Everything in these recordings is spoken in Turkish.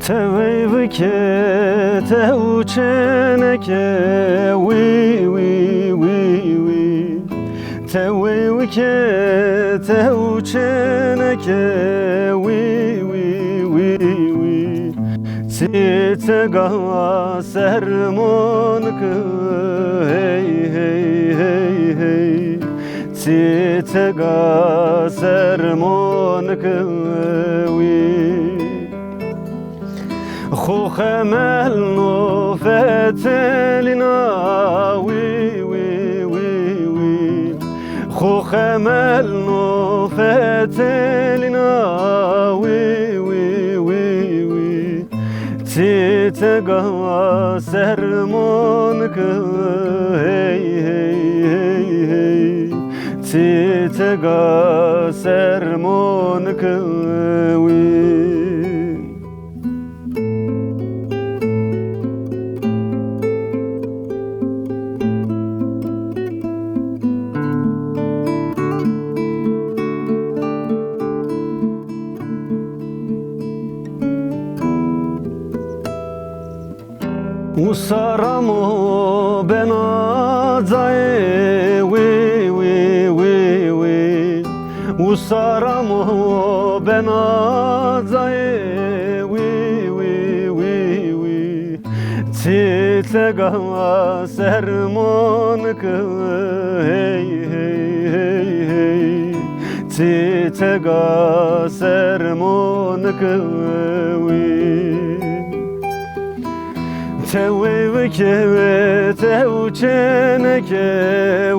Teveyvike tevçeneke wi wi wi wi Teveyvike tevçeneke wi wi wi wi Titega sermonke hey hey hey hey Titega sermonke wi خو خمل نوفتلنا وي وي وي وي خو خمل نوفتلنا وي وي وي وي تيتقى سرمونك هي هي هي هي تيتقى سرمونك وي Usaramo benazae wi wi wi wi Usaramo benazae wi wi wi wi Titega sermonke hey hey hey hey Titega sermonke wi Teveyvike tevçeneke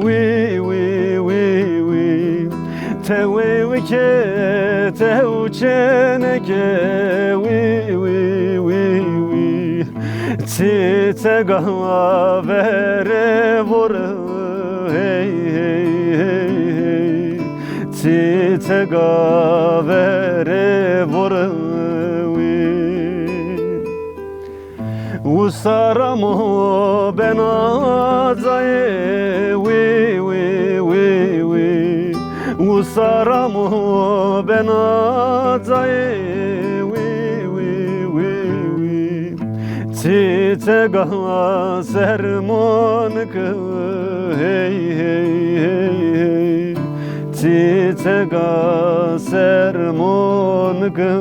wi wi wi wi Teveyvike tevçeneke wi wi wi wi Titega vere vor hey hey hey hey Titega vere vor Usaramo benazae wi wi wi wi Usaramo benazae wi wi wi wi Titega sermonke hey hey hey hey Titega sermonke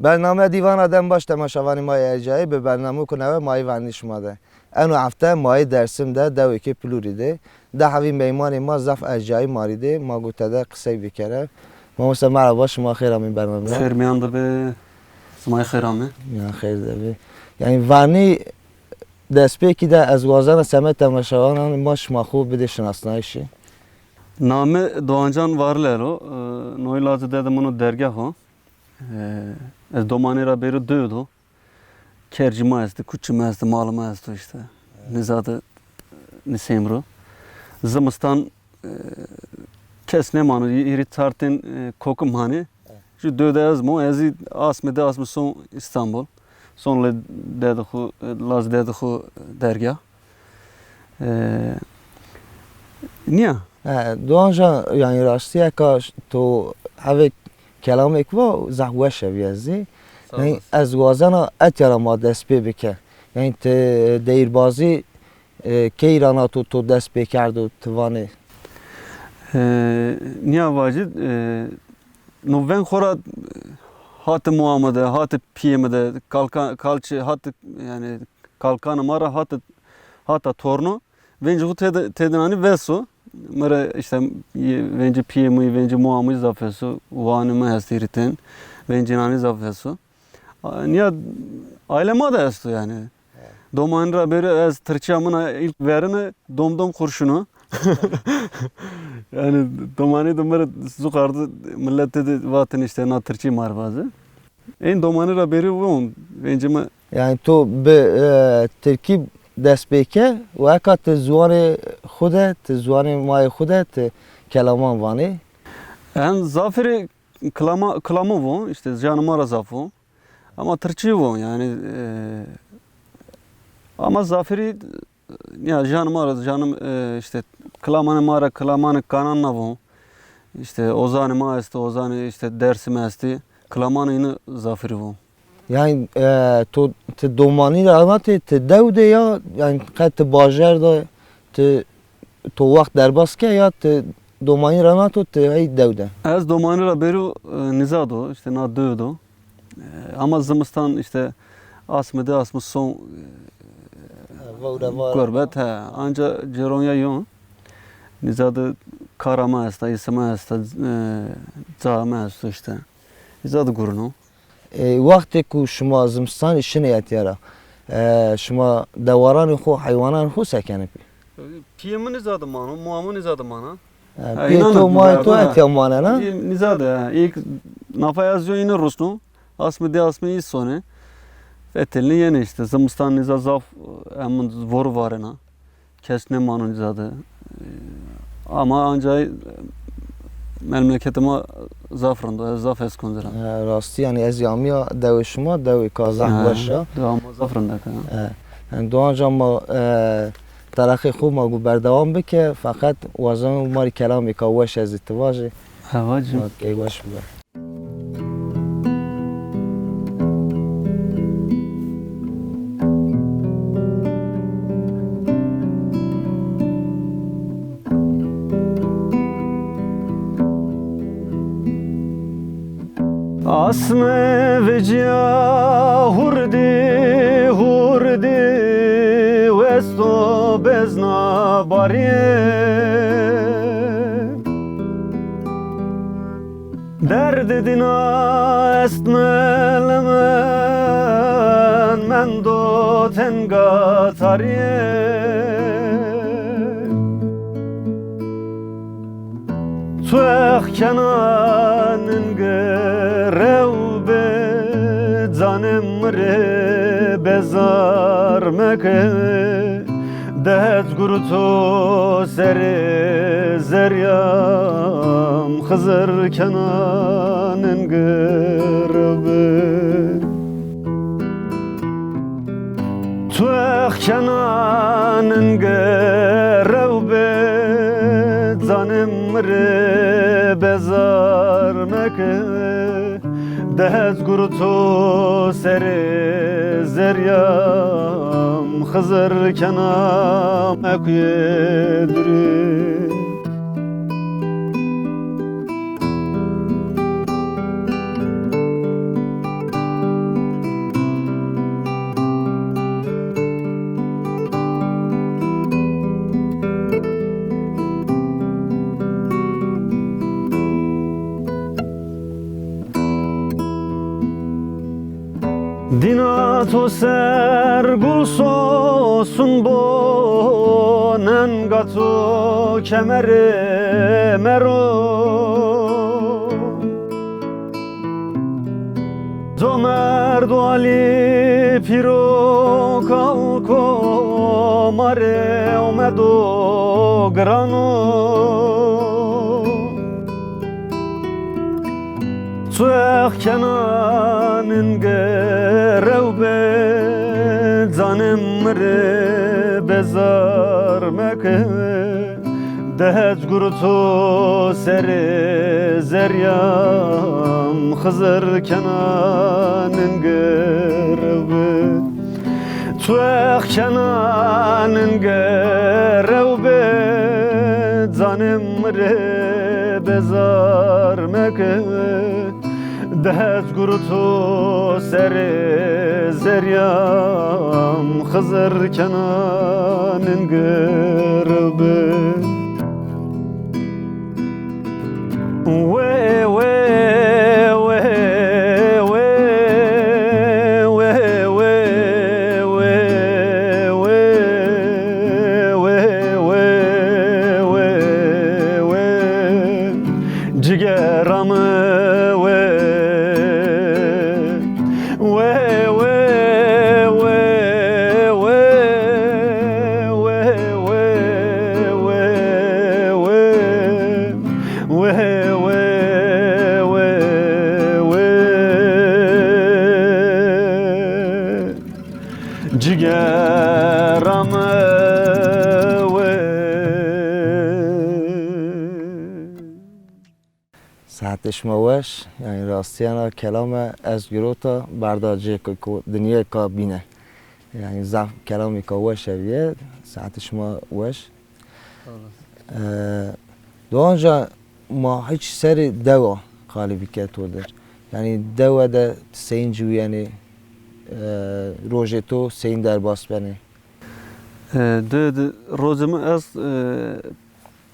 برنامه دیوان آدم باش تماشاوانی مای ارجایی به برنامه کنه مای ورنیش ماده انو هفته مای درسم ده دو که پلوری ده هاوی میمانی ما زف ارجایی ماریده ما گوته ده قصه بکره ما مثلا مرحبا شما خیر همین برنامه خیر میانده به سمای خیر همه یا خیر ده یعنی ورنی دست پیکی ده از وازن سمه تماشاوان ما شما خوب بده شناسنایشی نامه دوانجان وارلرو نوی لازه ده منو درگه ها از domani ra beri dövdü. Kercima ezdi, kuçuma ezdi, malıma ezdi işte. Nizadı nisemru. Zımistan kes ne manı, iri tartin kokum hani. Şu dövde ezmo, ezi asmede asmı son İstanbul. Sonra dedikhu, laz dedikhu dergah. Niye? دوانجا یعنی راستیه که تو هوی کلام اکوا زحوه شویزی یعنی از وازنا اتیارا ما دست پی بکه یعنی دیربازی که ایرانا تو دست پی کرد و توانه نیا واجد نوون خورا هات muamede, hat piyemede, kalçı hat yani kalkan mara hat torno. Vence bu tedinani veso. Mara işte vence piyemi, vence muamı zafeso, vanımı hastiriten, vence nani zafeso. Niye ailema da esto yani. Domanra beri az tırçamına ilk verene domdom kurşunu. Yani domani domara zukardı millet dedi vatan işte na tırçı marvazı. En domanra beri bu vence mi? Yani to be terkib دست بکه و اکا تزوان خوده تزوان مای خوده کلامان وانی en zaferi klamı bu işte canıma zafı ama tırçı bu yani ama zaferi ya canım işte klamanı mara klamanı kananla bu işte ozanı ma esti, ozanı işte dersime esti. Klamanı yine zafiri bu. Yani تو دومانی رحمت تو دو یا yani قد باجر da تو وقت درباس که یا تو دومانی رحمت تو هی دو ده Ez domanıra beri nizado, işte na dövdo. Ama zımıstan işte asmede asmı son gurbet he. Anca Ceronya yon. Nizadı karama esta, isma esta, came esta işte. Nizadı gurunu. وقتی که شما زمستان شنه یتیارا شما دواران خو حیوانان خو سکنه پی Piyemi nizadı manu, muamı nizadı mana. پی تو مای تو اتیامانه نه Nizadı he. İlk nafa yazıyor yine Ruslu. Asmı de asmı iyi sonu. Fetelini yeni işte. Zımıstan nizad zaf emin vur varına. Kesne manu nizadı. Ama ancak memleketime zafrında, zaf eskonzera. راستی یعنی از یامیا دو شما دو کازه باشه Ama zafrında ka. yani doğanca ما ترخی خوب ما گو بردوام بکه فقط وزن ماری کلامی که وش از اتواجه Havacım. که وش بگه Asme vecia hurdi hurdi vesto bezna bariye derdedina estmelemen men do tenga tariye Tuğ kenanın gerevbe Zanem re bezar meke Dez guruto sere zeryam Hızır kenanın gerevbe Tuğ kenanın gerevbe Zanem re bezar meke Dez guruto sere zeryam Hızır kenam ekye duri Dina to ser gulso sunbo nengato kemere mero Zomerdo ali piro kalko mare omedo grano Tuğ kenanın gerevbe Zanem re bezar meke Dehec gurutu sere zeryam Hızır kenanın gerevbe Tuğ kenanın gerevbe Zanem re bezar meke Dehec gurutu sere zeryam Hızır kenanın gerbe Ve ساعتش موش يعني راستيانا كلامه از جروتا برداجي كو دنيا كابينه يعني زعف كلامي كوش بيه ساعتش ما وش دوانجا ما هیچ سر دوا خالی بکت ودر یعنی دوا ده سین جو یعنی روزه تو سین در باس بنه Dö rozumı az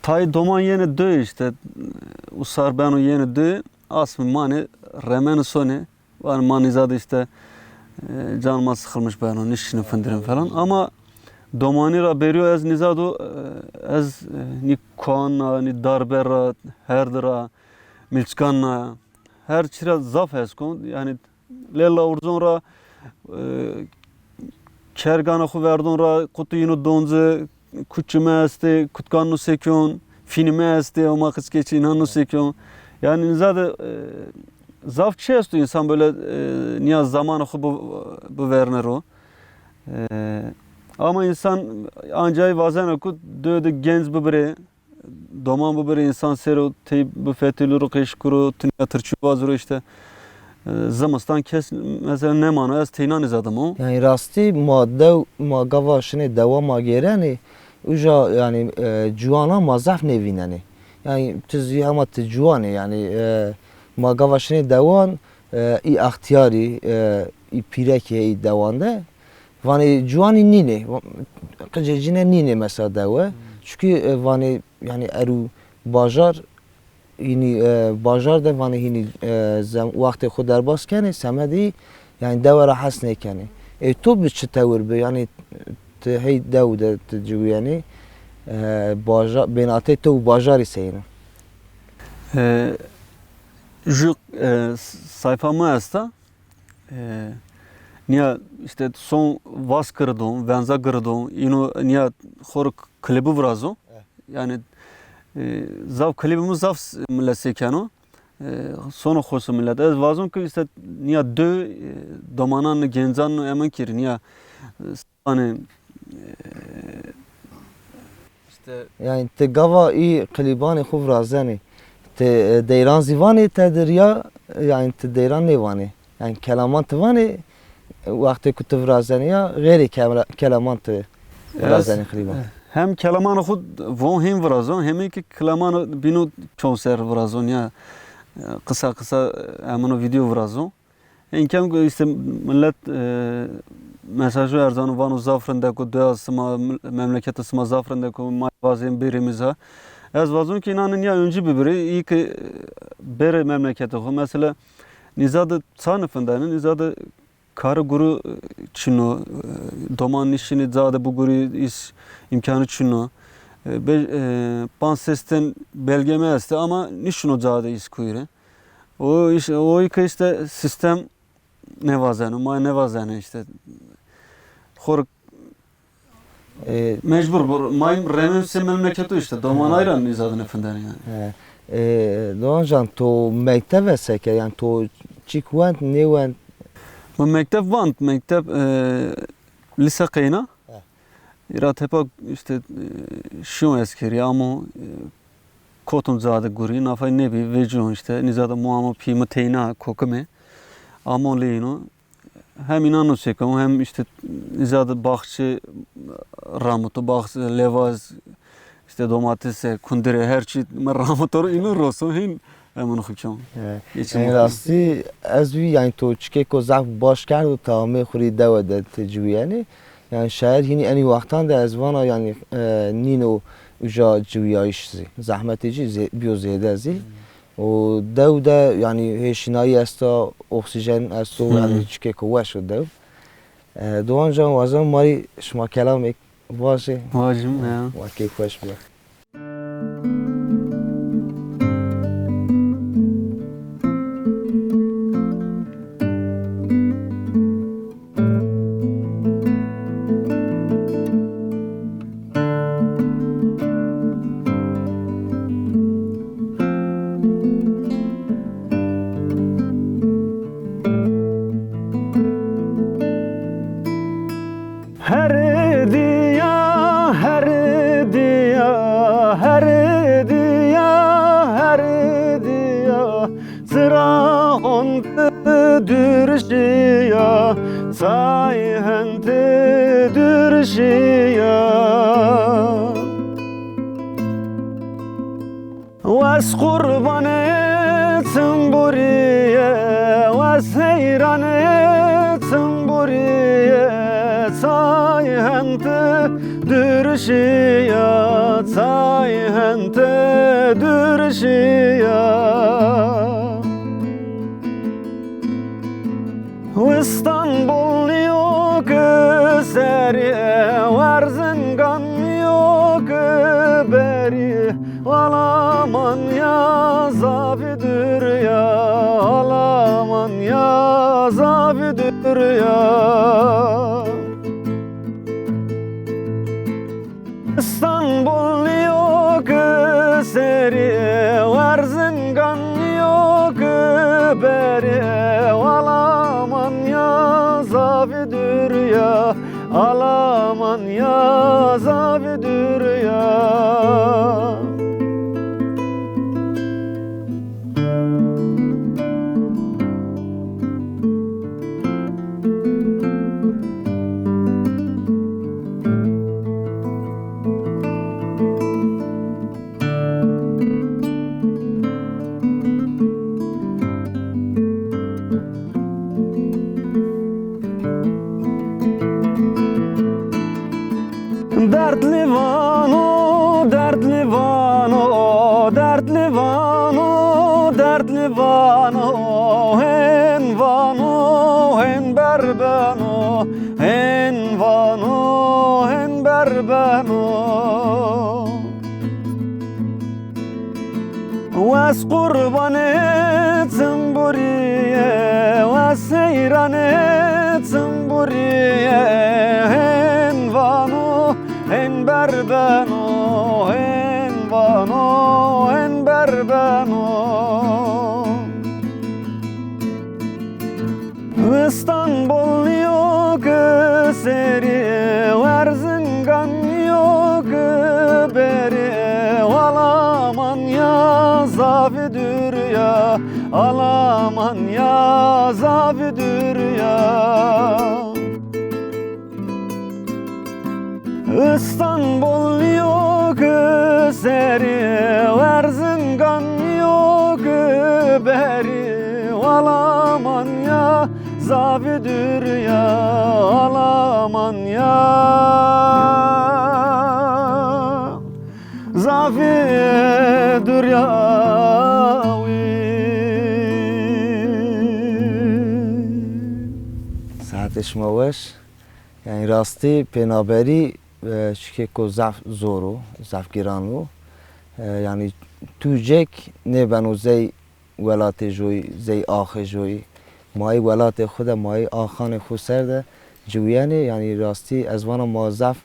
tay doman yeni dö işte usar ben o yeni dö asmı mani remen soni var mani zadı işte canıma sıkılmış ben onun işini fındıram falan ama domani ra beriyor az nizado az ni kuanna ni darbera herdira milçkanna her çira zaf eskon yani lela urzon ra Kergana xu verdon ra kutuyunu donze kuçime este kutkannu sekyon finime este o makis keçi inannu sekyon yani zaten zaf çesto insan böyle niye zamanı xu bu verner o ama insan ancay bazen ku döde genç bibire doman bibire insan sero tey bu fetülü rukeş kuru tünya tırçı vazuru işte Zamastan kes mesela ne manu az teynan izadım o. Yani rasti ma gavaşını devama gereni uca yani cuana mazaf nevineni. Yani tüzü ama tücuani yani ma gavaşını devan i ihtiyari i pireki i devanda. Vani cuani nine kıcecine nine mesela deva. Çünkü vani yani eru bajar یعنی بازار ده وانی هنی وقت خود در باز کنه سمدی یعنی دو را حس نکنه ای تو به چه تور به یعنی ته هی دو ده تجو یعنی بازار بیناته تو بازاری سینه Ju sayfama esta niye işte son vas kırdım, venza kırdım, ino niye xor klibi vrazo yani zav klibimiz zav millet sekano sonu xosu millet ez vazon ki işte niye dö domanan genzan emin kir niye hani işte yani te gava i klibani xu vrazani te deyran zivani te derya yani te deyran nevani yani kelaman tevani vakti ku te vrazani ya gayri kelaman te vrazani kliban hem kelamanı xud von hem vrazon hem ki kelamanı binu çonser vrazon ya kısa amano video vrazon İmkan işte millet mesajı erzanı vanu zafrında ku dağısıma memleketi sıma zafrında ku mavazin birimize ez vazon ki inanın ya öncü biri iyi ki bere memleketi ku mesela nizadı sanıfındanın nizadı karı guru çino doman işini zade bu guru iş imkanı çino pansesten belgeme este ama nişino zade iş kuyre o iş o işte sistem ne vazanı işte xor mecbur bu mayım remen memleketi işte doman ayran nizadın efendim yani Doğancan to mektebe seke yani to çikvent nevent bu mektep vant mektep lise kayna İrat hep işte şu eskeri ama kotun zade guri nafay nebi vecun işte nizada muamma pimi teyna kokume ama leyno hem inanı çekim hem işte nizada bahçe ramutu bahçe levaz işte domates kundire her şey ramutor inu rosu hin emin xukam yani rasti az yani to çike ko zaf baş kardu tamam xuri davada tecviyani yani şehir yine en iyi vaktan da ezvana yani nino uca civiyayişi zahmetici biyo ziyade zil o devde yani heşinayi esta oksijen esto yani çike kuvaş o dev doğanca vazan mari şma kelam ek vaje vacim ya vakit kuvaş bile Her diya dürşiya sayhente dürşiya was kurban etsin buriye was heyran etsin buriye sayhente dürşiya sayhente dürşiya İstanbul yok seriye Varzingan yok beri Alaman ya zavidir ya Alaman ya zavidir ya İstanbul yok seriye Varzingan yok beri Alaman ya zavidir ya Alaman ya zavidir ya Dertli vano, dertli vano, dertli vano, dertli vano, hen vano, hen berbeno, hen vano, hen berbeno. Was kurban etsin buriye, was seyran etsin buriye, hen vano, hen berbeno, hen vano, hen berbeno. İstanbul yok seriye, Varzingan yok beri. Alaman ya zavidir ya, Alaman ya zavidir ya. İstanbul yok seriye, Varzingan yok beri. Alaman ya zavidir ya, Alaman ya zavidir ya. ساعتش موش یعنی راستی پنابری چیکه کو زف زورو زف گیرانو یعنی تو جک نه بنو زی ولات جوی زی آخ جوی مای ولات خود مای آخان خود سرده جویانه یعنی راستی از وانا ما زف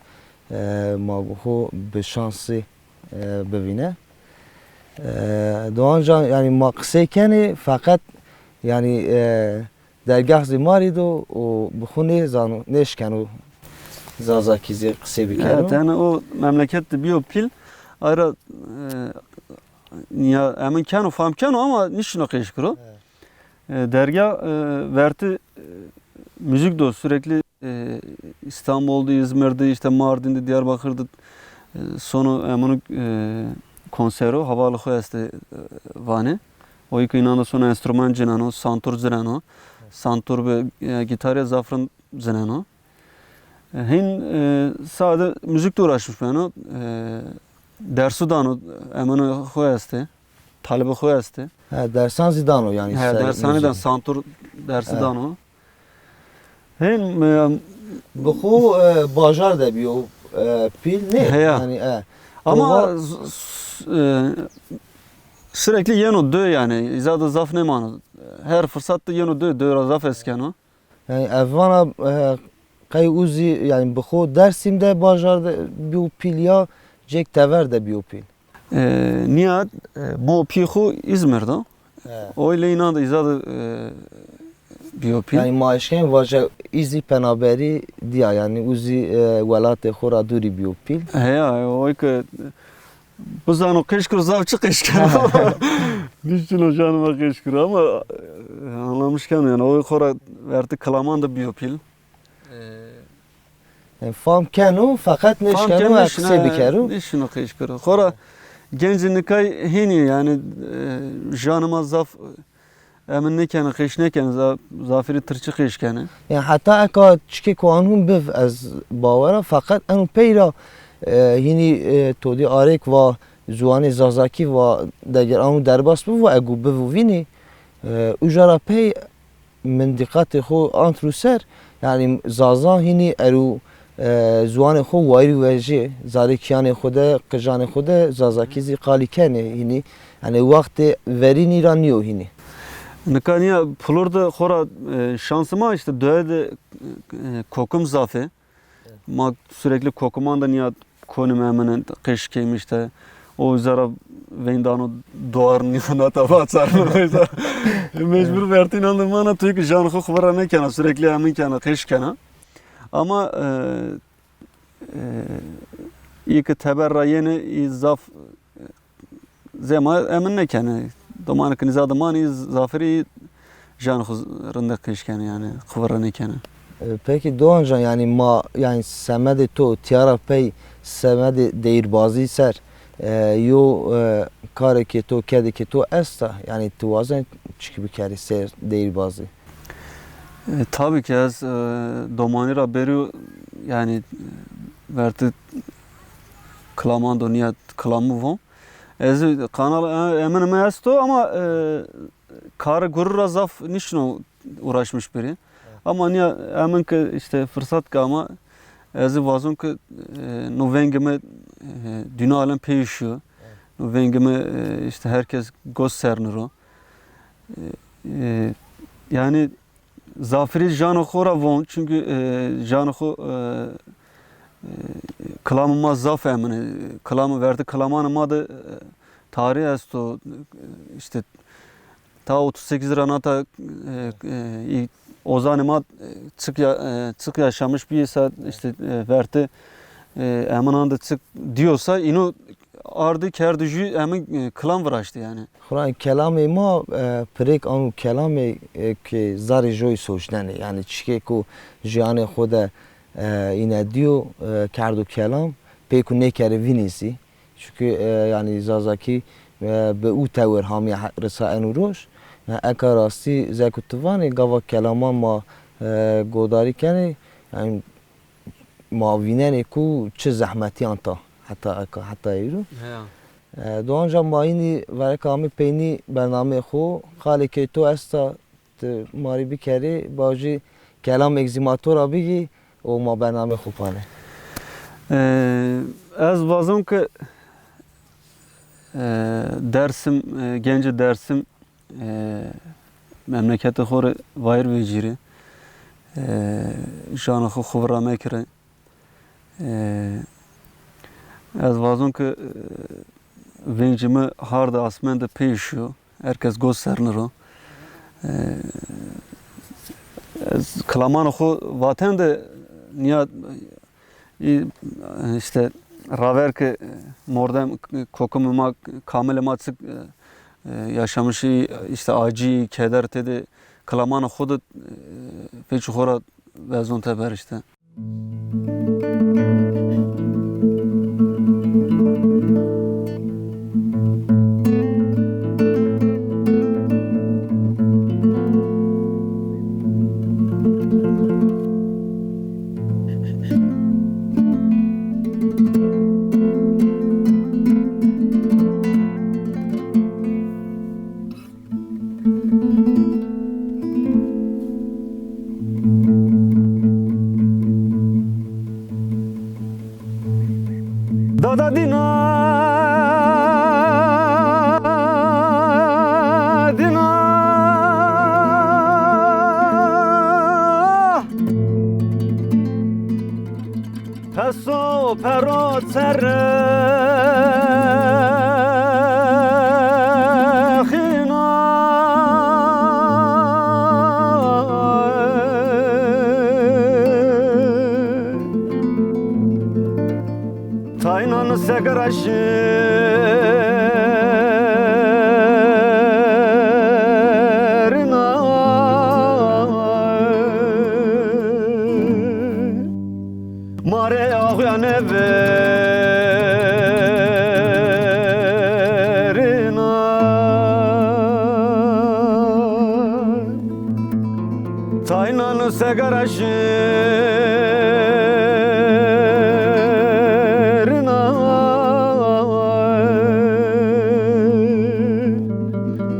ما خو به شانسی ببینه دوانجا یعنی ما قصه کنی فقط یعنی درگاه زماری دو و بخونه زانو نشکنو زازا کیزی قصه بکنو Evet, yani o memlekette biyopil ayrı ya emin kanu fam kanu ama niçin o keşkuru? Dergah verti müzik de sürekli İstanbul'da, İzmir'de, işte Mardin'de, Diyarbakır'da sonu emin konsero havalı koyeste vani. O iki inanı sonu enstrüman cinano, santur zinano, santur ve gitarya zafran zinano. Hin sade müzikle uğraşmış ben o. Dersu dano emin koyeste, talibi koyeste. درسان زیدانو یعنی He, dershaneden santur dersi dano. Hin بخو باجار ده بیو پیل نه He ya. yani ama sürekli yeno dö yani izada zaf ne manu. Her fırsatta yeno dö zaf eskeno. yani evvana kay uzi yani bخو dersim de bajar de بیو پیل یا جک تور de بیو پیل Nihat mo pihu İzmir'de. Öyle inan da izada biyopil. yani maaşken vaja izi penaberi dia yani uzi velate khora duri بیو پیل He ya o ki bu zano keşkür zavçı keşkeno. Düştün o canıma keşkür ama anlamışken yani o kora verdi klaman da biyopil. فام کنو فقط نشکنو اکسی بکرو Nişino keşkür. Kora gencinlikay hini yani canıma zaf emin nekene keş nekene zafiri tırçı keşkene. یعنی حتی اکا چکی کوانون بف از باورا فقط انو پیرا هینی تودی آریک و زوان زازاکی و دگر انو درباس بو و اگو بو وینی اجارا پی من دقت خو آنترو سر یعنی زازا هینی ارو زوان خو وایری وجه زاریکیان خوده قجان خوده زازاکی زی قالی کنه هینی یعنی وقت ورین ایرانیو هینی Nikaniya Florida kora şansıma işte döğede kokum zafi. Ma sürekli kokuman da niye konum hemen kış kıymış da o zara vendano doğar niye nata batsar mecbur vertin anlamana tüy ki jan xo xbara ne kana sürekli hemen kana kış kana ama ilk teberra yeni zaf zema hemen ne kana Damanı ki nizadımanı zafiri jan xo rında kış kana yani xbara ne kana. Peki Doğancan yani yani semedi to tiyara pey semedi deyirbazı ser yo kare ki to kedi ki to esta yani tuvazen çıkı bir kere ser deyirbazı. Tabii ki az domanira beri yani verti klamando niyat klamu von. Ez kanal eminim esto ama kare gurur zaf nişno uğraşmış biri. Ama niye emin ki işte fırsat ki ama ezi vazon ki novengime dünya alem peyişiyor. Novengime işte herkes gösternir o. Yani zafiri janı xora von çünkü janı xo klamıma zaf emini klamı verdi klamanı madı tarih esto işte ta 38 ranata ozanıma çık yaşamış bir saat işte verdi emin anda çık diyorsa ino ardı kerducu emin klam vıraştı yani. Kur'an kelamı ma prek anu kelamı ki zari joy soçdane yani çike ku jiyane xoda ine diyor kerdu kelam peku ne kere vinisi çünkü yani zazaki به او تور همی رسائن و روش اکا راستی زکوتوانی گاوا کلامان ما گوداری کنی yani ما ویننی کو چه زحمتی انتا حتی ایرو دوانجا ما اینی ورک آمی پینی برنامه خو خالی که تو استا ماری بکری باجی کلام اگزیماتورا بگی و ما برنامه خو پانه از وازم که Dersim, Gence Dersim memleketi xore vayr veciri janı xo xuvra mekre az vazon ki vencimi harda asmende peyişiyor herkes gösternir o klamanı xo vaten de niye işte Raver ki mordem kokumuma kamilema çık yaşamışı işte acı keder dedi klamanı xudu peç xora vezon teber işte. Dada dina dina Peso pero terrehina Taynan segaraşı Taynan segaraşırına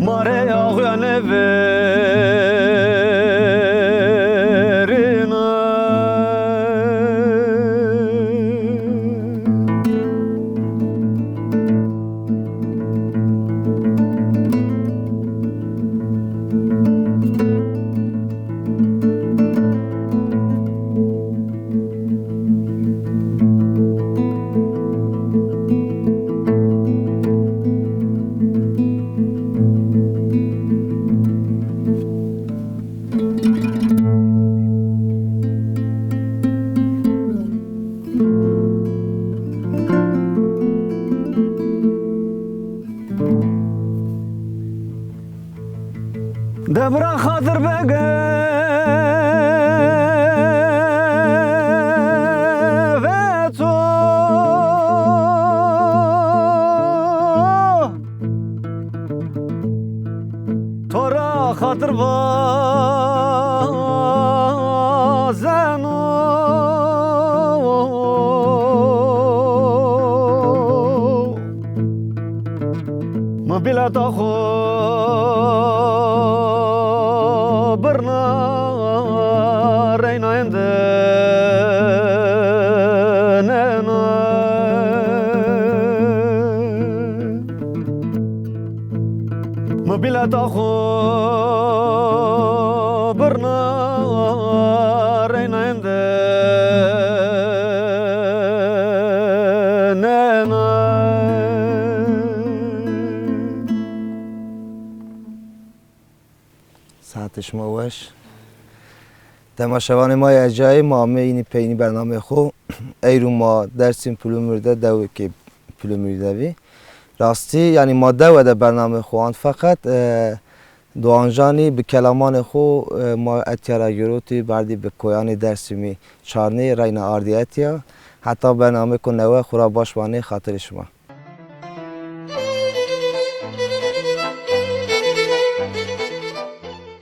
mare ağuyan everina Debra xatir bege ve to Tora xatir bazen Mabila ta برنا رينا عندنا ما بلا تاخو برنا رينا عندنا ساعتش موش تماشاوان ما یجای ما اینی پینی برنامه خو ایرو ما درسیم پلومرده دو که پلومرده بی راستی یعنی ما دو ده برنامه خوان فقط دوانجانی به کلامان خو ما اتیارا گروتی بردی به کویانی درسیمی چارنی رین آردیتیا حتی برنامه کو نوه خورا باش وانه خاطر شما